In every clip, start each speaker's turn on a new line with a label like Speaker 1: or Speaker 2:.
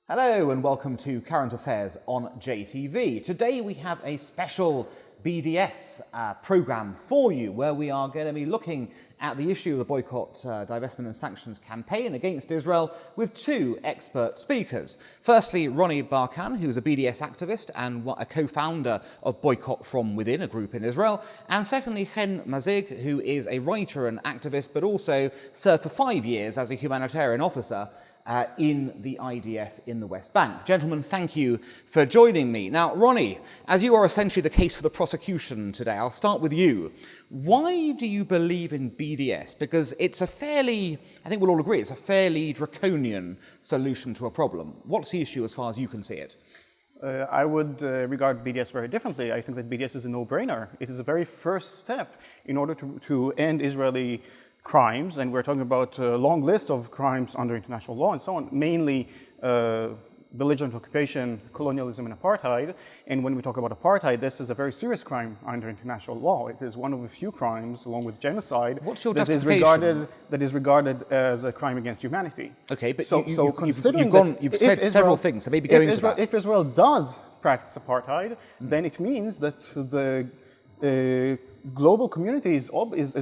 Speaker 1: Hello and welcome to Current Affairs on JTV. Today we have a special BDS programme for you where we are going to be looking at the issue of the boycott, divestment and sanctions campaign against Israel with two expert speakers. Firstly, Ronnie Barkan, who's a BDS activist and a co-founder of Boycott From Within, a group in Israel. And secondly, Hen Mazzig, who is a writer and activist but also served for 5 years as a humanitarian officer in the IDF in the West Bank. Gentlemen, thank you for joining me. Now, Ronnie, as you are essentially the case for the prosecution today, I'll start with you. Why do you believe in BDS? Because it's a fairly, I think we'll all agree, it's a fairly draconian solution to a problem. What's the issue as far as you can see it?
Speaker 2: I would regard BDS very differently. I think that BDS is a no-brainer. It is the very first step in order to end Israeli crimes, and we're talking about a long list of crimes under international law and so on, mainly belligerent occupation, colonialism, and apartheid. And when we talk about apartheid, this is a very serious crime under international law. It is one of the few crimes, along with genocide,
Speaker 1: What's your
Speaker 2: that is regarded as a crime against humanity.
Speaker 1: Okay, but
Speaker 2: you've
Speaker 1: said several things, so maybe go into that.
Speaker 2: If Israel does practice apartheid, then it means that the global community is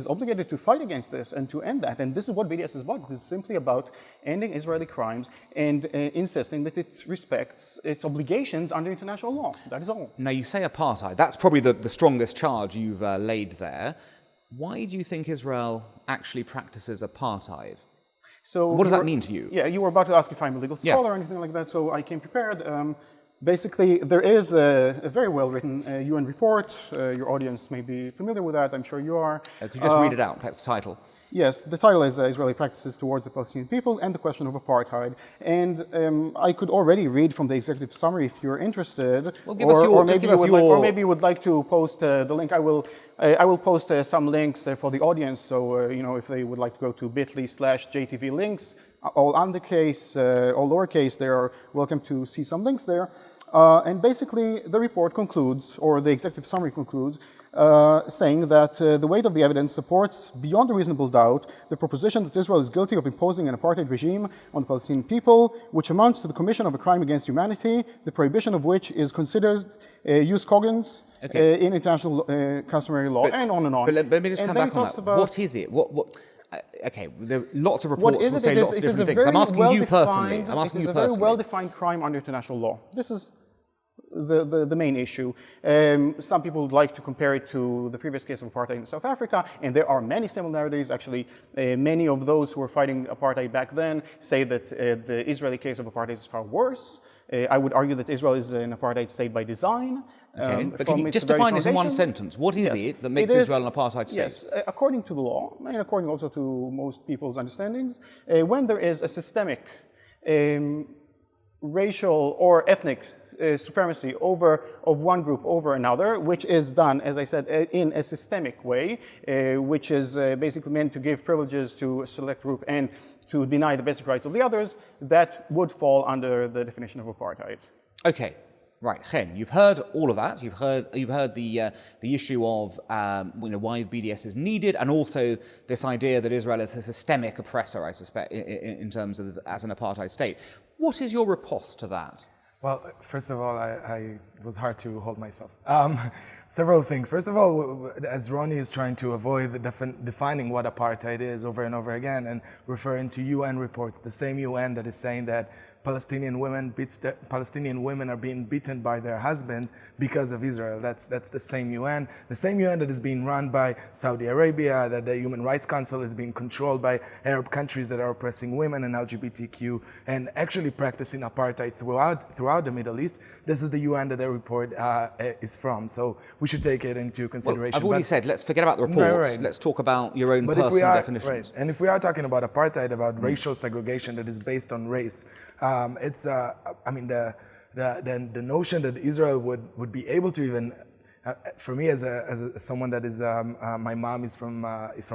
Speaker 2: obligated to fight against this and to end that. And this is what BDS is about. It is simply about ending Israeli crimes and insisting that it respects its obligations under international law. That is all.
Speaker 1: Now, you say apartheid. That's probably the strongest charge you've laid there. Why do you think Israel actually practices apartheid?
Speaker 2: So
Speaker 1: what does that mean to you?
Speaker 2: Yeah, you were about to ask if I'm a legal scholar or anything like that, so I came prepared. Basically, there is a very well-written UN report. Your audience may be familiar with that. I'm sure you are.
Speaker 1: Could you just read it out, perhaps the title?
Speaker 2: Yes, the title is Israeli Practices Towards the Palestinian People and the Question of Apartheid. And I could already read from the executive summary if you're interested.
Speaker 1: Well, or
Speaker 2: maybe you would like to post the link. I will post some links for the audience. So, if they would like to go to bit.ly/JTV links, all undercase, all lowercase, they are welcome to see some links there. And basically, the report concludes, or the executive summary concludes, saying that the weight of the evidence supports, beyond a reasonable doubt, the proposition that Israel is guilty of imposing an apartheid regime on the Palestinian people, which amounts to the commission of a crime against humanity, the prohibition of which is considered jus cogens in international customary law, and on and on.
Speaker 1: But let me just come back on that. What is it? Okay, there are lots of reports will say lots of different things. I'm asking you personally.
Speaker 2: It is a very well-defined crime under international law. This is the main issue. Some people would like to compare it to the previous case of apartheid in South Africa, and there are many similarities. Actually, many of those who were fighting apartheid back then say that the Israeli case of apartheid is far worse. I would argue that Israel is an apartheid state by design.
Speaker 1: Okay, but can you just define this in one sentence? What is it that makes Israel an apartheid state?
Speaker 2: Yes, according to the law, and according also to most people's understandings, when there is a systemic racial or ethnic supremacy of one group over another, which is done, as I said, in a systemic way, which is basically meant to give privileges to a select group and to deny the basic rights of the others, that would fall under the definition of apartheid.
Speaker 1: Okay. Right, Hen, you've heard all of that. You've heard the issue of why BDS is needed, and also this idea that Israel is a systemic oppressor, I suspect, in terms of as an apartheid state. What is your riposte to that?
Speaker 3: Well, first of all, it was hard to hold myself. Several things. First of all, as Ronnie is trying to avoid defining what apartheid is over and over again, and referring to UN reports, the same UN that is saying that Palestinian women are being beaten by their husbands because of Israel. That's the same UN. The same UN that is being run by Saudi Arabia, that the Human Rights Council is being controlled by Arab countries that are oppressing women and LGBTQ and actually practicing apartheid throughout the Middle East. This is the UN that the report is from. So we should take it into consideration.
Speaker 1: Well, I've already said, let's forget about the report. Right. Let's talk about your own personal definitions.
Speaker 3: Right. And if we are talking about apartheid, about racial segregation that is based on race, the notion that Israel would be able to even, for me as someone that is, my mom is from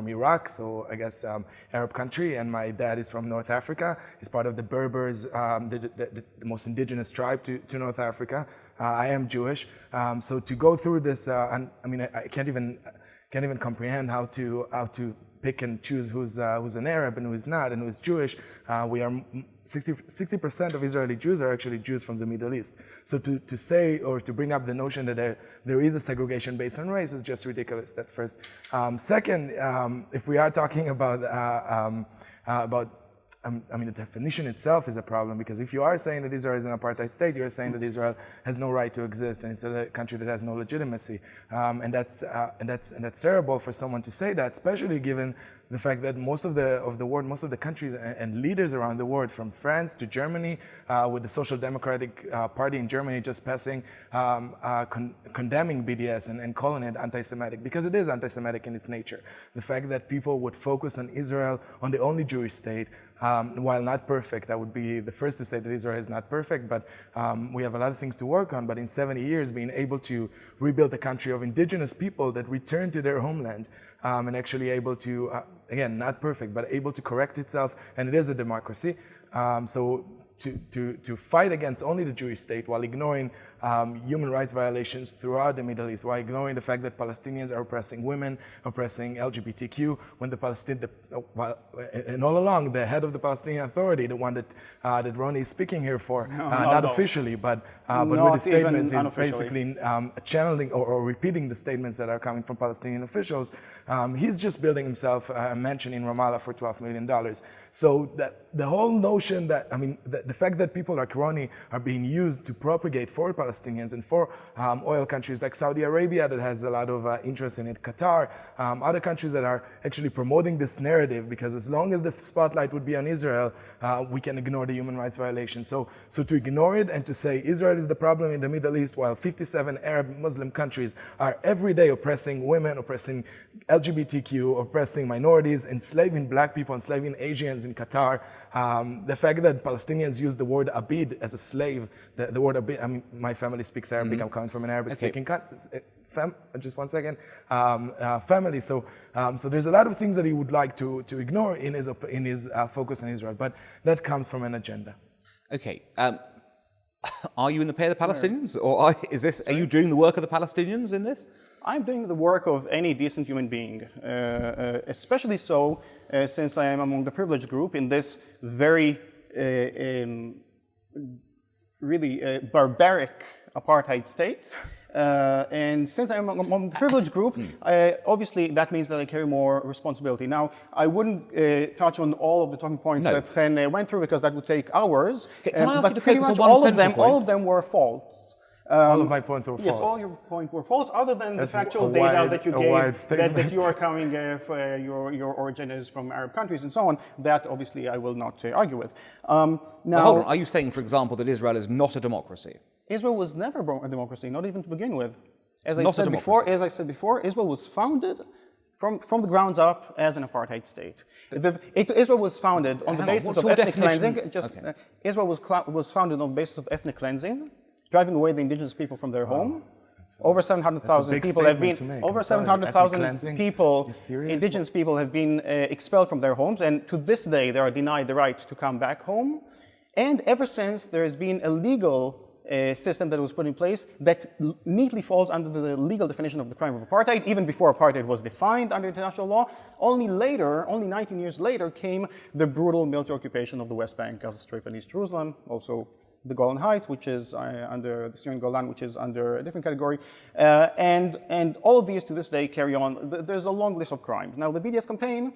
Speaker 3: Iraq, so I guess Arab country, and my dad is from North Africa. He's part of the Berbers, the most indigenous tribe to North Africa. I am Jewish, so to go through this, I can't even comprehend how to pick and choose who's an Arab and who's not and who's Jewish. We are 60% of Israeli Jews are actually Jews from the Middle East. So to say or to bring up the notion that there is a segregation based on race is just ridiculous. That's first. Second, if we are talking about the definition itself is a problem, because if you are saying that Israel is an apartheid state, you're saying that Israel has no right to exist and it's a country that has no legitimacy, and that's terrible for someone to say that, especially given the fact that most of the world, most of the countries and leaders around the world, from France to Germany, with the Social Democratic Party in Germany just passing, condemning BDS and calling it anti-Semitic, because it is anti-Semitic in its nature. The fact that people would focus on Israel, on the only Jewish state, while not perfect, I would be the first to say that Israel is not perfect, but we have a lot of things to work on. But in 70 years, being able to rebuild a country of indigenous people that return to their homeland, and actually able to, again, not perfect, but able to correct itself, and it is a democracy. So to fight against only the Jewish state while ignoring human rights violations throughout the Middle East, while ignoring the fact that Palestinians are oppressing women, oppressing LGBTQ, when and all along the head of the Palestinian Authority, the one that Ronnie is speaking here for, not officially, but with the statements, is basically channeling or repeating the statements that are coming from Palestinian officials. He's just building himself a mansion in Ramallah for $12 million. So that the whole notion that, the fact that people like Ronnie are being used to propagate for Palestinians and for oil countries like Saudi Arabia that has a lot of interest in it, Qatar, other countries that are actually promoting this narrative, because as long as the spotlight would be on Israel, we can ignore the human rights violations. So to ignore it and to say Israel is the problem in the Middle East, while 57 Arab Muslim countries are every day oppressing women, oppressing LGBTQ, oppressing minorities, enslaving black people, enslaving Asians in Qatar. The fact that Palestinians use the word abid as a slave, the word abid, my family speaks Arabic, I'm coming from an Arabic-speaking country. Just one second, family. So there's a lot of things that he would like to ignore in his focus on Israel, but that comes from an agenda.
Speaker 1: Okay. Are you in the pay of the Palestinians, or are you doing the work of the Palestinians in this?
Speaker 2: I'm doing the work of any decent human being, especially so since I am among the privileged group in this very really barbaric apartheid state. And since I'm among the privileged group, obviously that means that I carry more responsibility. Now, I wouldn't touch on all of the talking points that Hen went through, because that would take hours.
Speaker 1: Can I ask
Speaker 2: but
Speaker 1: you to
Speaker 2: pretty
Speaker 1: focus
Speaker 2: much
Speaker 1: on one central point?
Speaker 2: all of them were false.
Speaker 3: All of my points were false.
Speaker 2: Yes, all your points were false, other than
Speaker 3: That's
Speaker 2: the factual
Speaker 3: a
Speaker 2: data
Speaker 3: wide-
Speaker 2: that you
Speaker 3: a
Speaker 2: gave,
Speaker 3: wide statement.
Speaker 2: that you are coming, your origin is from Arab countries and so on. That obviously I will not argue with. Now,
Speaker 1: Hold on. Are you saying, for example, that Israel is not a democracy?
Speaker 2: Israel was never a democracy, not even to begin with. As I
Speaker 1: not a
Speaker 2: said
Speaker 1: democracy.
Speaker 2: before, Israel was founded from the ground up as an apartheid state. Israel was founded on the basis
Speaker 1: what's
Speaker 2: of
Speaker 1: your
Speaker 2: ethnic
Speaker 1: definition?
Speaker 2: cleansing. Israel was founded on the basis of ethnic cleansing, driving away the indigenous people from their home. Over 700,000 people have been. Over 700,000 people, indigenous people, have been expelled from their homes, and to this day they are denied the right to come back home. And ever since, there has been a legal system that was put in place that neatly falls under the legal definition of the crime of apartheid, even before apartheid was defined under international law. Only 19 years later, came the brutal military occupation of the West Bank, Gaza Strip, and East Jerusalem, also the Golan Heights, which is under the Syrian Golan, which is under a different category. And all of these to this day carry on. There's a long list of crimes. Now, the BDS campaign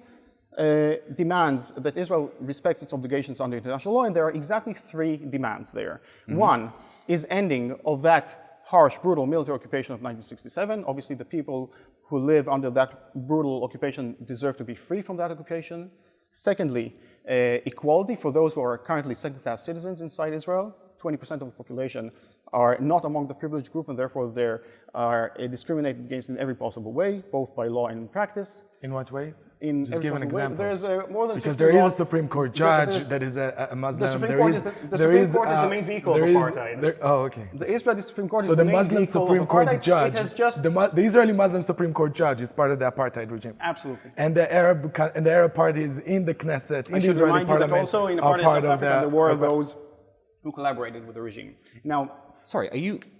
Speaker 2: demands that Israel respects its obligations under international law, and there are exactly 3 demands there. One is ending of that harsh, brutal military occupation of 1967. Obviously, the people who live under that brutal occupation deserve to be free from that occupation. Secondly, equality for those who are currently second-class citizens inside Israel. 20% of the population are not among the privileged group, and therefore they are discriminated against in every possible way, both by law and in practice.
Speaker 3: In what ways?
Speaker 2: Just
Speaker 3: give an example.
Speaker 2: There's more than
Speaker 3: because there is a Supreme Court judge that is a Muslim.
Speaker 2: The Supreme Court is the main vehicle of apartheid.
Speaker 3: Okay.
Speaker 2: The Israeli Supreme Court
Speaker 3: So
Speaker 2: is
Speaker 3: the
Speaker 2: the main
Speaker 3: Muslim
Speaker 2: vehicle
Speaker 3: Supreme
Speaker 2: of
Speaker 3: Court
Speaker 2: apartheid.
Speaker 3: judge,
Speaker 2: It has just
Speaker 3: the Israeli Muslim Supreme Court judge is part of the apartheid regime.
Speaker 2: Absolutely.
Speaker 3: And the Arab parties in the Knesset, in the Israeli parliament,
Speaker 2: also in
Speaker 3: are part of
Speaker 2: there were those who collaborated with the regime. Now,
Speaker 1: sorry,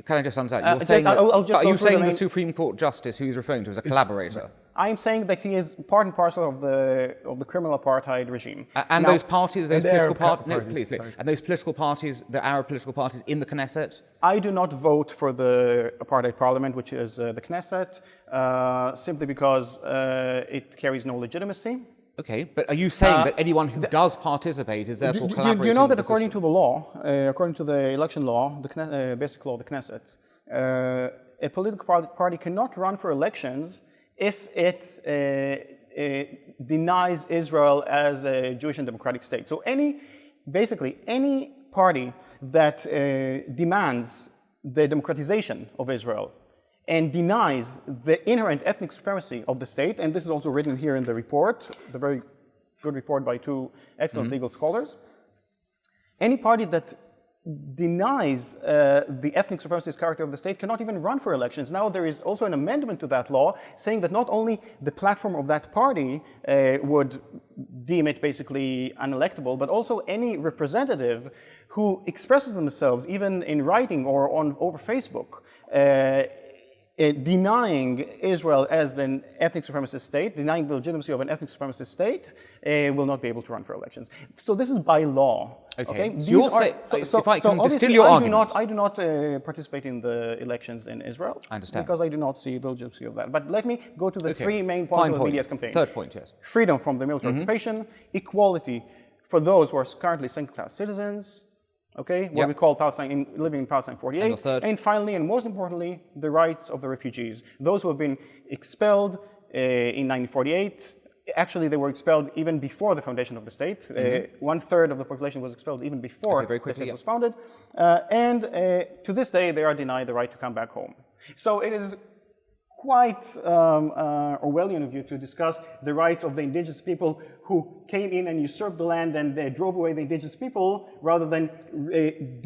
Speaker 1: can I just understand? You're saying are you saying the Supreme Court justice who he's referring to is a collaborator?
Speaker 2: I'm saying that he is part and parcel of the criminal apartheid regime.
Speaker 1: And now, those parties, those political parties, no, please. And those political parties, the Arab political parties in the Knesset?
Speaker 2: I do not vote for the apartheid parliament, which is the Knesset, simply because it carries no legitimacy.
Speaker 1: Okay, but are you saying that anyone who does participate is therefore collaborating?
Speaker 2: Do you know that according to the law, according to the election law, the basic law of the Knesset, a political party cannot run for elections if it denies Israel as a Jewish and democratic state. So basically any party that demands the democratization of Israel and denies the inherent ethnic supremacy of the state, and this is also written here in the report, the very good report by two excellent legal scholars, any party that denies the ethnic supremacist character of the state cannot even run for elections. Now there is also an amendment to that law saying that not only the platform of that party would deem it basically unelectable, but also any representative who expresses themselves even in writing or over Facebook denying Israel as an ethnic supremacist state, denying the legitimacy of an ethnic supremacist state, will not be able to run for elections. So this is by law. Okay.
Speaker 1: So if I can distill your argument.
Speaker 2: I do not participate in the elections in Israel.
Speaker 1: I understand.
Speaker 2: Because I do not see the legitimacy of that. But let me go to the three main points of the BDS campaign.
Speaker 1: Third point, yes.
Speaker 2: Freedom from the military occupation, equality for those who are currently second-class citizens, okay, what we call Palestine, living in Palestine 48. And finally, and most importantly, the rights of the refugees. Those who have been expelled in 1948. Actually, they were expelled even before the foundation of the state. 1/3 of the population was expelled even before the state was founded. And to this day, they are denied the right to come back home. So it is quite Orwellian of you to discuss the rights of the indigenous people who came in and usurped the land and they drove away the indigenous people rather than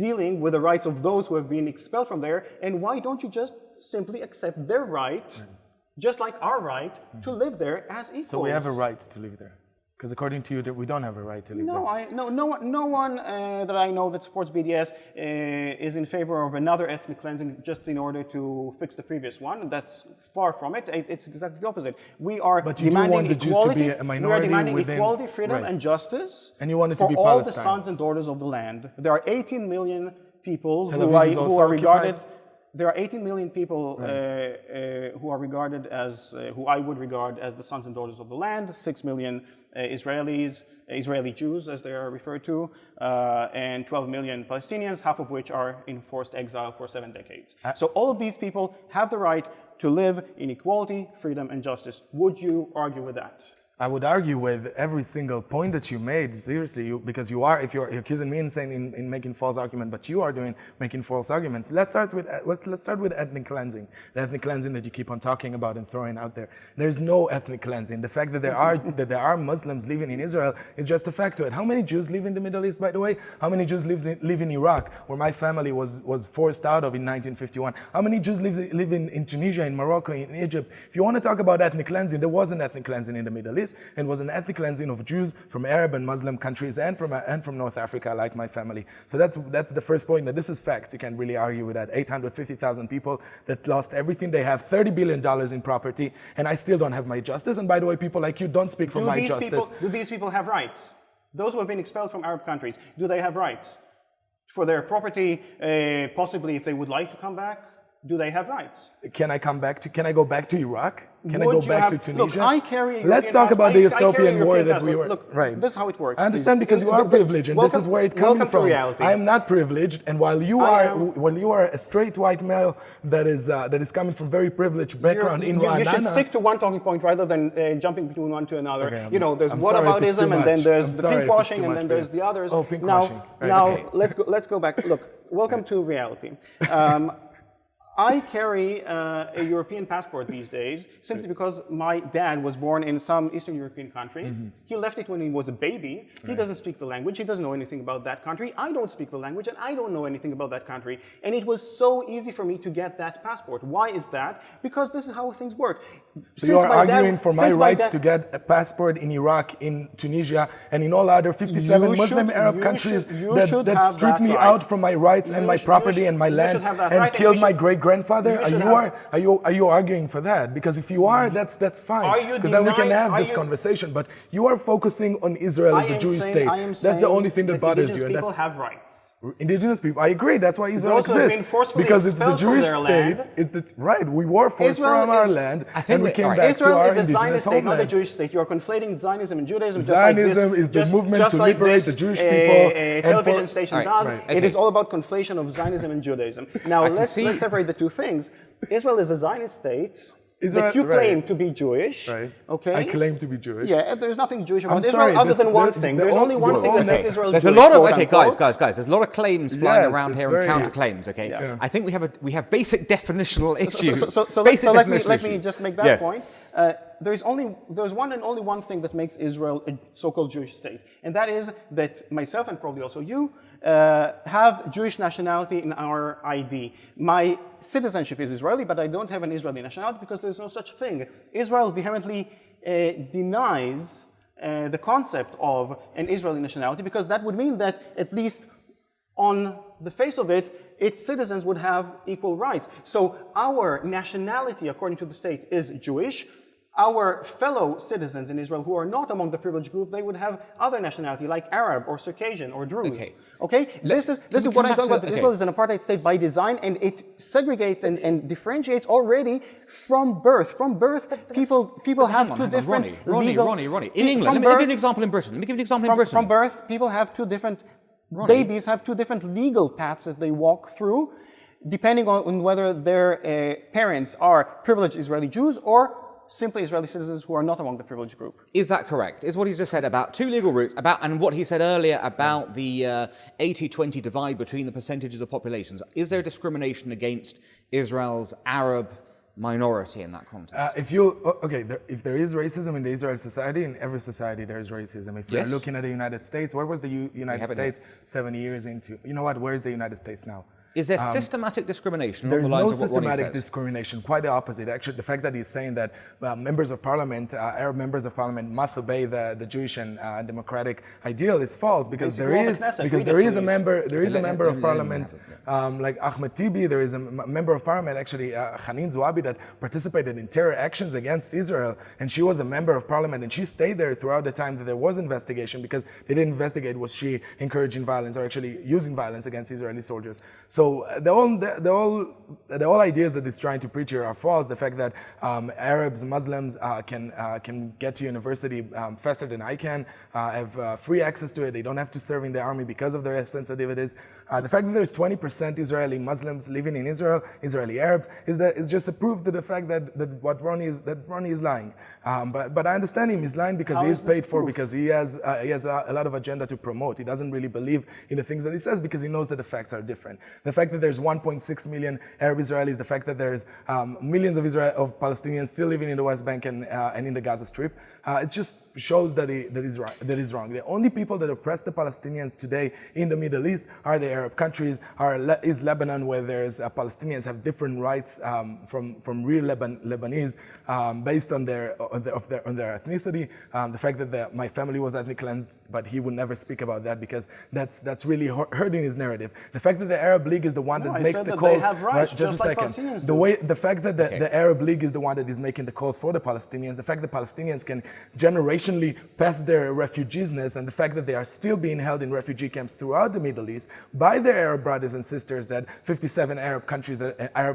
Speaker 2: dealing with the rights of those who have been expelled from there. And why don't you just simply accept their right, just like our right, to live there as equals?
Speaker 3: So we have a right to live there. Because according to you, we don't have a right to live there.
Speaker 2: No one that I know that supports BDS is in favor of another ethnic cleansing just in order to fix the previous one. That's far from it. It's exactly the opposite. We are demanding
Speaker 3: want the Jews to be a minority.
Speaker 2: We are demanding equality, freedom, and justice.
Speaker 3: And you want it to be
Speaker 2: all
Speaker 3: Palestine.
Speaker 2: the sons and daughters of the land. There are 18 million people who are regarded. There are 18 million people who are regarded as, who I would regard as the sons and daughters of the land. 6 million Israeli Jews, as they are referred to, and 12 million Palestinians, half of which are in forced exile for 7 decades. So all of these people have the right to live in equality, freedom, and justice. Would you argue with that?
Speaker 3: I would argue with every single point that you made, seriously, because if you're accusing me in making false argument, but you are making false arguments. Let's start with ethnic cleansing, the ethnic cleansing that you keep on talking about and throwing out there. There's no ethnic cleansing. The fact that there are Muslims living in Israel is just a fact to it. How many Jews live in the Middle East, by the way? How many Jews live in Iraq, where my family was forced out of in 1951? How many Jews live in Tunisia, in Morocco, in Egypt? If you want to talk about ethnic cleansing, there was an ethnic cleansing in the Middle East. And was an ethnic cleansing of Jews from Arab and Muslim countries and from North Africa, like my family. So that's the first point. That this is fact. You can't really argue with that. 850,000 people that lost everything. They have $30 billion in property, and I still don't have my justice. And by the way, people like you don't speak for my justice.
Speaker 2: Do these people have rights? Those who have been expelled from Arab countries, do they have rights for their property? Possibly, if they would like to come back. Do they have rights?
Speaker 3: Can I go back to Iraq? Can I go back to Tunisia?
Speaker 2: Look,
Speaker 3: let's talk about the Ethiopian war that we were.
Speaker 2: Look,
Speaker 3: right.
Speaker 2: This is how it works.
Speaker 3: I understand because you are privileged, and this is where it comes from. I am not privileged, and while you are a straight white male that is coming from very privileged background in Rwanda.
Speaker 2: You should stick to one talking point rather than jumping between one to another. Okay, there's whataboutism, and then there's the pinkwashing, and then there's the others.
Speaker 3: Oh, pinkwashing.
Speaker 2: Now, let's go back. Look, welcome to reality. I carry a European passport these days simply because my dad was born in some Eastern European country. He left it when he was a baby. He doesn't speak the language. He doesn't know anything about that country. I don't speak the language, and I don't know anything about that country. And it was so easy for me to get that passport. Why is that? Because this is how things work.
Speaker 3: So you are arguing for my rights to get a passport in Iraq, in Tunisia, and in all other 57 Muslim Arab countries that stripped me out from my rights and my property and my land and killed my great-grandfather? Are you arguing for that? Because if you are, that's fine. Because then we can have this conversation. But you are focusing on Israel as the Jewish state. That's the only thing that bothers you.
Speaker 2: Indigenous people have rights.
Speaker 3: Indigenous people, I agree. That's why Israel exists, because it's the Jewish state. It's the right. We were forced from our land, and we came back to our indigenous homeland.
Speaker 2: Not a Jewish state. You are conflating Zionism and Judaism.
Speaker 3: Zionism is the movement to liberate the Jewish people.
Speaker 2: A television station does. It is all about conflation of Zionism and Judaism. Now let's separate the two things. Israel is a Zionist state. That you claim to be Jewish, okay?
Speaker 3: I claim to be Jewish.
Speaker 2: Yeah, there's nothing Jewish about Israel other than one thing. There's only one thing that makes Israel Jewish.
Speaker 1: There's a lot of guys. There's a lot of claims flying around here and counterclaims. Okay, I think we have basic definitional issues.
Speaker 2: So let me just make that point. There's one and only one thing that makes Israel a so-called Jewish state, and that is that myself and probably also you have Jewish nationality in our ID. My citizenship is Israeli, but I don't have an Israeli nationality because there's no such thing. Israel vehemently denies the concept of an Israeli nationality because that would mean that at least on the face of it, its citizens would have equal rights. So our nationality, according to the state, is Jewish. Our fellow citizens in Israel who are not among the privileged group, they would have other nationality like Arab or Circassian or Druze. Okay? This is what I'm talking about. Israel is an apartheid state by design, and it segregates and differentiates already from birth. From birth, people have two different legal...
Speaker 1: Ronnie. In England, let me give you an example in Britain.
Speaker 2: From birth, people have two different... Babies have two different legal paths that they walk through, depending on whether their parents are privileged Israeli Jews or simply Israeli citizens who are not among the privileged group.
Speaker 1: Is that correct? Is what he's just said about two legal routes, and what he said earlier about the 80-20 divide between the percentages of populations? Is there discrimination against Israel's Arab minority in that context?
Speaker 3: If there is racism in the Israeli society, in every society there is racism. If you're looking at the United States, where was the United States 7 years into? You know what? Where is the United States now?
Speaker 1: Is there systematic discrimination?
Speaker 3: There is no systematic discrimination, quite the opposite. Actually, the fact that he's saying that members of parliament, Arab members of parliament must obey the Jewish and democratic ideal is false, because there is a member of parliament like Ahmed Tibi, there is a member of parliament, actually Hanin Zouabi, that participated in terror actions against Israel, and she was a member of parliament, and she stayed there throughout the time that there was investigation, because they didn't investigate was she encouraging violence or actually using violence against Israeli soldiers. So the whole ideas that he's trying to preach here are false. The fact that Arabs, Muslims can get to university faster than I can, have free access to it. They don't have to serve in the army because of their sensitivities. The fact that there's 20% Israeli Muslims living in Israel, Israeli Arabs, is just a proof to the fact that Ronnie is lying. But I understand him. He's lying because he is paid for, because he has a lot of agenda to promote. He doesn't really believe in the things that he says because he knows that the facts are different. The fact that there's 1.6 million Arab Israelis, the fact that there's millions of Palestinians still living in the West Bank and in the Gaza Strip, it just shows that he's wrong. The only people that oppress the Palestinians today in the Middle East are the Arab countries, is Lebanon, where there's Palestinians have different rights from real Lebanese based on their ethnicity. The fact that my family was ethnic cleansed, but he would never speak about that because that's really hurting his narrative. The fact that the Arab League is the one that makes the calls. Just a second. The fact that the Arab League is the one that is making the calls for the Palestinians, the fact that Palestinians can generationally pass their refugeesness, and the fact that they are still being held in refugee camps throughout the Middle East by their Arab brothers and sisters, that 57 Arab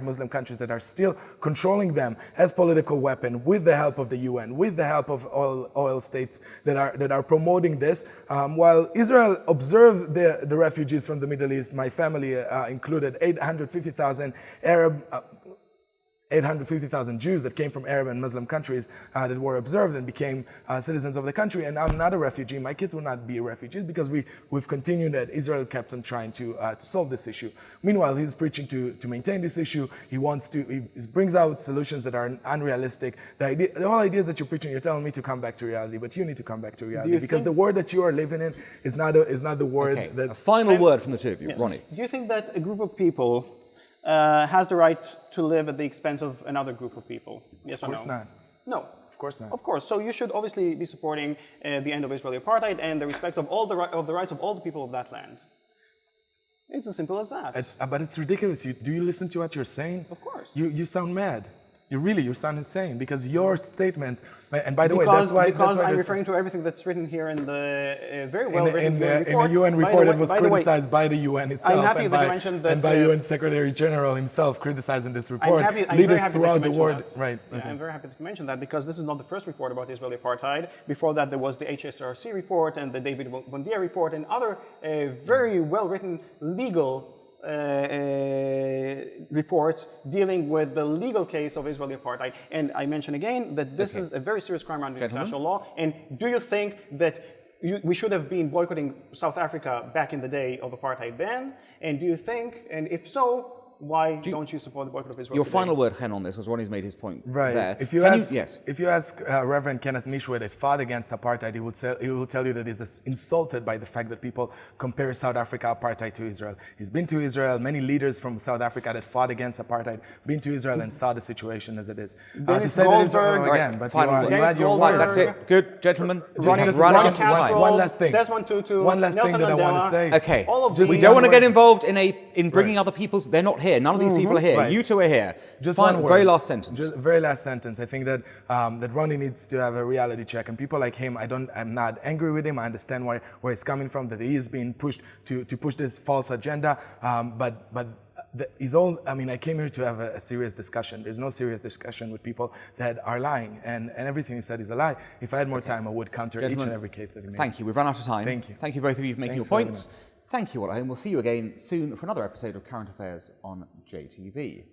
Speaker 3: Muslim countries that are still controlling them as political weapon with the help of the UN, with the help of oil states that are promoting this. While Israel observed the refugees from the Middle East, my family included 850,000 850,000 Jews that came from Arab and Muslim countries that were observed and became citizens of the country, and I'm not a refugee. My kids will not be refugees because we've continued that Israel kept on trying to solve this issue. Meanwhile, he's preaching to maintain this issue. He brings out solutions that are unrealistic. The whole idea is that you're preaching, you're telling me to come back to reality, but you need to come back to reality because the world that you are living in is not the word that...
Speaker 1: A final word from the two of you.
Speaker 2: Yes.
Speaker 1: Ronnie.
Speaker 2: Do you think that a group of people has the right to live at the expense of another group of people? Yes or no?
Speaker 3: Of course not.
Speaker 2: No.
Speaker 3: Of course not.
Speaker 2: Of course. So you should obviously be supporting the end of Israeli apartheid and the respect of all the rights of all the people of that land. It's as simple as that.
Speaker 3: But it's ridiculous. Do you listen to what you're saying?
Speaker 2: Of course.
Speaker 3: You sound mad. You sound insane because your statement, and by the way, that's why
Speaker 2: I'm referring to everything that's written here in the very well written report.
Speaker 3: In the UN report, it was criticized by the UN itself.
Speaker 2: I'm happy that you mentioned that,
Speaker 3: and by UN Secretary General himself criticizing this report.
Speaker 2: I'm
Speaker 3: leaders
Speaker 2: very happy
Speaker 3: throughout
Speaker 2: that
Speaker 3: the
Speaker 2: you
Speaker 3: world,
Speaker 2: mentioned that.
Speaker 3: right?
Speaker 2: Yeah,
Speaker 3: Okay.
Speaker 2: I'm very happy that you mentioned that because this is not the first report about Israeli apartheid. Before that, there was the HSRC report and the David Bondier report and other very well-written legal reports dealing with the legal case of Israeli apartheid. And I mention again that this is a very serious crime under international law. And do you think that we should have been boycotting South Africa back in the day of apartheid then? And do you think, and if so, why don't you support the boycott of Israel
Speaker 1: Your
Speaker 2: today?
Speaker 1: final word, Hen, on this, as Ronnie's made his point
Speaker 3: Right.
Speaker 1: there.
Speaker 3: If you ask Reverend Kenneth Mishwe that fought against apartheid, he will tell you that he's insulted by the fact that people compare South Africa apartheid to Israel. He's been to Israel. Many leaders from South Africa that fought against apartheid been to Israel and saw the situation as it is. To say that Israel again, but you had your
Speaker 2: Goldberg.
Speaker 3: words.
Speaker 1: That's it. Good, gentlemen.
Speaker 2: Ronnie
Speaker 1: Just
Speaker 2: Barkan,
Speaker 1: run out of
Speaker 2: Castro,
Speaker 1: time.
Speaker 3: One last thing.
Speaker 2: Desmond Tutu,
Speaker 3: One last thing
Speaker 2: Nelson
Speaker 3: that I want to
Speaker 2: Mandela.
Speaker 3: say.
Speaker 1: Okay.
Speaker 2: All of
Speaker 3: Just
Speaker 1: We
Speaker 2: these-
Speaker 1: don't want to
Speaker 3: one
Speaker 1: get
Speaker 3: word.
Speaker 1: involved in bringing other people's... They're not here. None of these people are here.
Speaker 3: Right.
Speaker 1: You two are here.
Speaker 3: Just
Speaker 1: Fine,
Speaker 3: one word.
Speaker 1: very last sentence.
Speaker 3: Just very last sentence. I think that that Ronnie needs to have a reality check, and people like him, I'm not angry with him. I understand where he's coming from. That he is being pushed to push this false agenda. I came here to have a serious discussion. There's no serious discussion with people that are lying, and everything he said is a lie. If I had more time, I would counter each and every case that he made.
Speaker 1: Thank you. We've run out of time.
Speaker 3: Thank you.
Speaker 1: Thank you both of you for making
Speaker 3: Thanks
Speaker 1: your
Speaker 3: for having
Speaker 1: points.
Speaker 3: us.
Speaker 1: Thank you all at home. We'll see you again soon for another episode of Current Affairs on JTV.